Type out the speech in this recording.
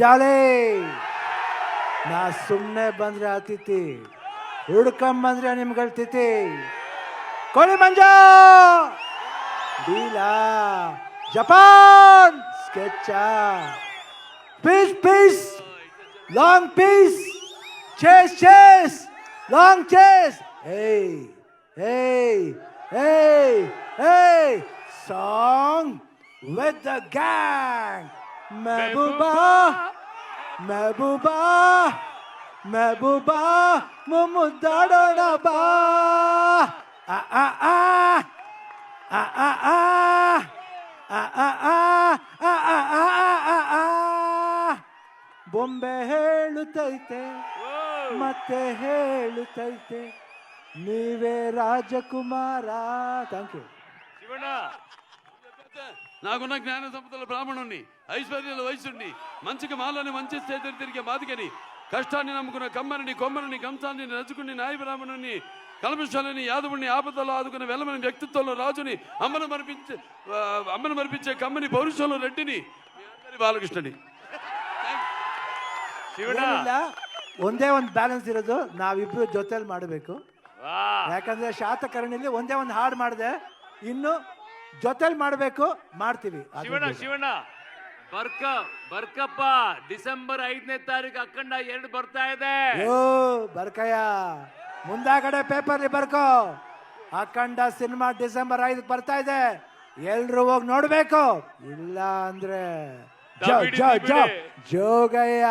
ಡಾಲೆ ನಾ ಸುಮ್ಮನೆ ಬಂದ್ರೆ ಅತಿಥಿ, ಹುಡ್ಕೊಂಬಂದ್ರೆ ನಿಮ್ಗಳ ತಿಥಿ. ಕೋಳಿ ಮಂಜ ಡೀಲಾ ಜಪಾನ್ ಸ್ಕೆಚ piece piece long piece chase chase long chase. Hey, hey, hey, hey, song with the gang. Mehbooba, Mehbooba, Mehbooba, Mumudadona ba. Ah ah ah, ah ah ah, ah ah ah, ah ah ah ah. ಬೊಂಬೆ ಹೇಳುತ್ತೈತೆ ಮತ್ತೆ ಹೇಳುತ್ತೈತೆ ನೀವೇ ರಾಜಕುಮಾರ. Thank you Shivanna. నాకున్న జ్ఞాన సంపదల బ్రాహ్మణుణ్ణి, ఐశ్వర్యాల వయసుని, మంచికి మాలని మంచి చేతులు తిరిగే మాదిగని, కష్టాన్ని నమ్ముకున్న కమ్మని కొమ్మని కంసాన్ని రచుకుని నాయ బ్రాహ్మణుని, కల్మశాలని యాదవుని ఆపదలో ఆదుకున్న వెలమని వ్యక్తిత్వంలో రాజుని, అమ్మను మరిపించే కమ్మని పౌరుషంలో రెడ్డిని, బాలకృష్ణని. ಏನಿಲ್ಲ, ಒಂದೇ ಒಂದು ಬ್ಯಾಲೆನ್ಸ್ ಇರೋದು, ನಾವಿಬ್ರು ಜೊತೆಲಿ ಮಾಡಬೇಕು. ಯಾಕಂದ್ರೆ ಶಾತಕರ್ಣಿಲಿ ಒಂದೇ ಒಂದು ಹಾಡು ಮಾಡಿದೆ, ಇನ್ನು ಜೊತೆಲಿ ಮಾಡಬೇಕು, ಮಾಡ್ತೀವಿ. ಶಿವಣ್ಣ ಬರ್ಕಪ್ಪ, ಡಿಸೆಂಬರ್ 5ನೇ ತಾರೀಕು ಅಖಂಡ 2 ಬರ್ತಾ ಇದೆ. ಓ ಬರ್ಕಯ್ಯ, ಮುಂದಾಗಡೆ ಪೇಪರ್ಲಿ ಬರ್ಕೋ, ಅಖಂಡ ಸಿನಿಮಾ ಡಿಸೆಂಬರ್ 5 ಬರ್ತಾ ಇದೆ, ಎಲ್ರು ಹೋಗಿ ನೋಡ್ಬೇಕು. ಇಲ್ಲ ಅಂದ್ರೆ ಜೋಗಯ್ಯ.